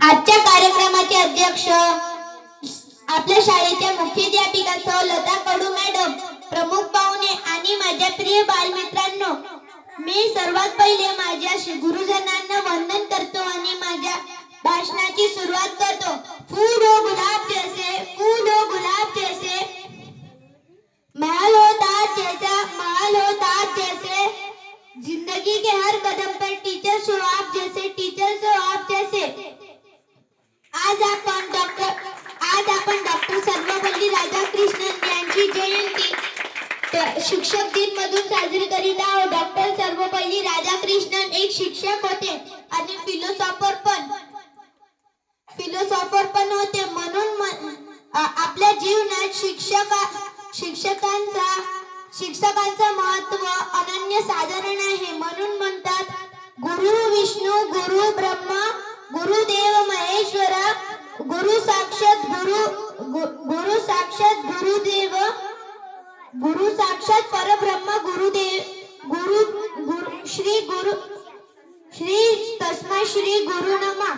आजच्या कार्यक्रमाचे अध्यक्ष आपल्या शाळेच्या मुख्याध्यापिका सौ लता कडू मॅडम, प्रमुख पाहुणे आणि माझ्या प्रिय बालमित्रांनो, मी सर्वात पहिले माझ्या गुरुजनांना वंदन करतो आणि माझ्या भाषणाची सुरुवात करतो। फूलो गुलाब जैसे, फूलो गुलाब जैसे, महल हो ताज जैसा, महल हो ताज जैसे, जिंदगी के हर कदम पर टीचर्स हो आप जैसे, टीचर्स हो आप जैसे। आज आपण डॉक्टर सर्वपल्ली राधाकृष्णन यांची जयंती शिक्षक दिन मधून साजरी करीत आहोत। डॉक्टर सर्वपल्ली राधाकृष्णन एक शिक्षक होते आणि फिलोसॉफर पण होते। म्हणून आपल्या जीवनात शिक्षकांचा महत्व अनन्य साधारण आहे। म्हणून म्हणतात, गुरु विष्णू, गुरु ब्रह्मा, गुरुदेव महेश्वर, गुरु साक्षात गुरुदेव, गुरु साक्षात परब्रह्म, श्री तस्मै श्री गुरु नमः।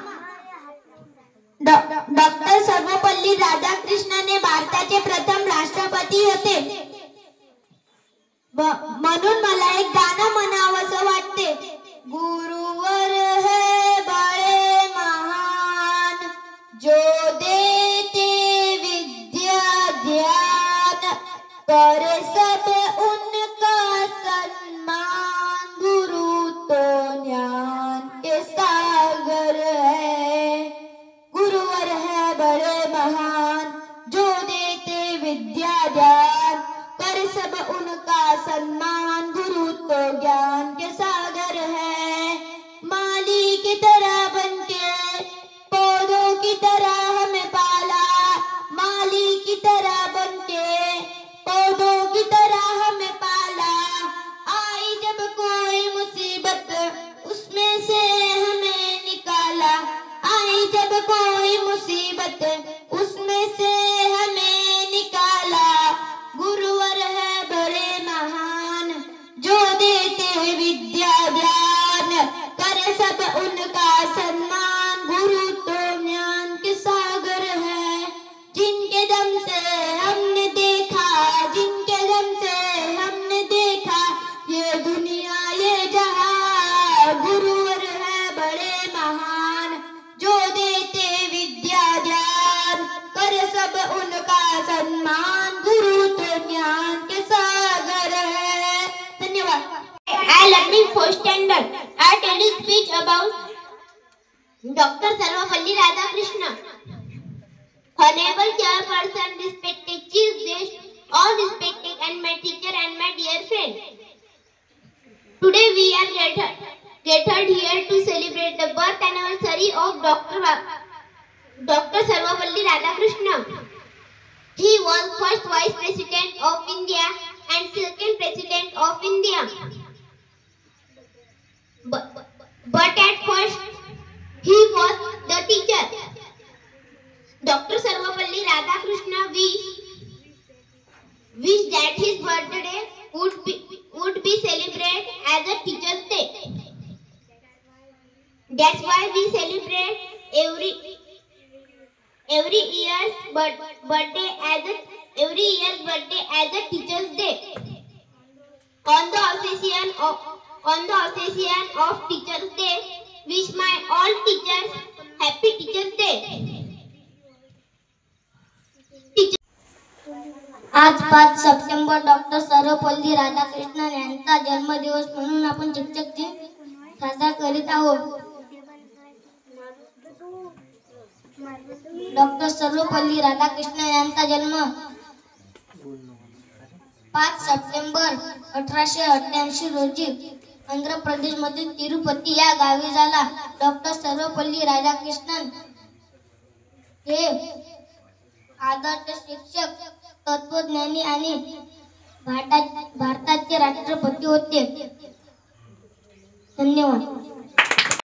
डॉक्टर सर्वपल्ली राधाकृष्णन हे भारताचे प्रथम राष्ट्रपती होते। म्हणून मला एक गाणं म्हणावंसं वाटते। गुरुवर है बड़े महान, जो देते विद्या ज्ञान, करे सब उनका सम्मान, गुरु तो ज्ञान के सागर है। गुरुवर है बड़े महान, जो देते विद्या ज्ञान, करे सब उनका सम्मान, गुरु तो ज्ञान के सागर है। माली की तरह बनके पौधों की तरह हमें पाला, माली की तरह बनके पौधों की तरह हमें पाला। आई जब कोई मुसीबत उसमें से हमें निकाला, आई जब कोई मुसीबत उसमें से हमें निकाला। गुरुवर है बड़े महान, जो देते विद्या ज्ञान, करे सब उनका सम्मान, गुरु तो ज्ञान के सागर है। जिनके दम से हमने देखा, जिनके दम से हमने देखा ये दुनिया ये जहां, गुरुवर है बड़े महान, जो देते विद्या ज्ञान, करे सब उनका सम्मान, गुरु तो ज्ञान के सागर है। धन्यवाद। I learning fourth standard. I tell you speech about Dr. Sarvapalli Radhakrishnan. Honorable chairperson, respected chief guest, all respected and my teacher and my dear friend. Today we are gathered here to celebrate the birth anniversary of Dr. Sarvapalli Radhakrishnan. He was first Vice President of India and second President of India. But at first he was the teacher. Dr. Sarvapalli Radhakrishnan wished that his birthday would be celebrated as a Teacher's Day. That's why we celebrate every year's birthday as a Teacher's Day. On the occasion of Teacher's Day, wish my all teachers happy Teacher's Day. आज 5 September doctor Sarvepalli Radhakrishnan यांचा जन्मदिवस म्हणून आपण शिक्षक दिन साजरा करीत आहोत। डॉक्टर सर्वपल्ली राधाकृष्णन यांचा जन्म 5 सप्टेंबर 1888 रोजी आंध्र प्रदेश मधील तिरुपती या गावी झाला। डॉक्टर सर्वपल्ली राधाकृष्णन हे आदर्श शिक्षक, तत्वज्ञानी आणि भारताचे राष्ट्रपती होते। धन्यवाद।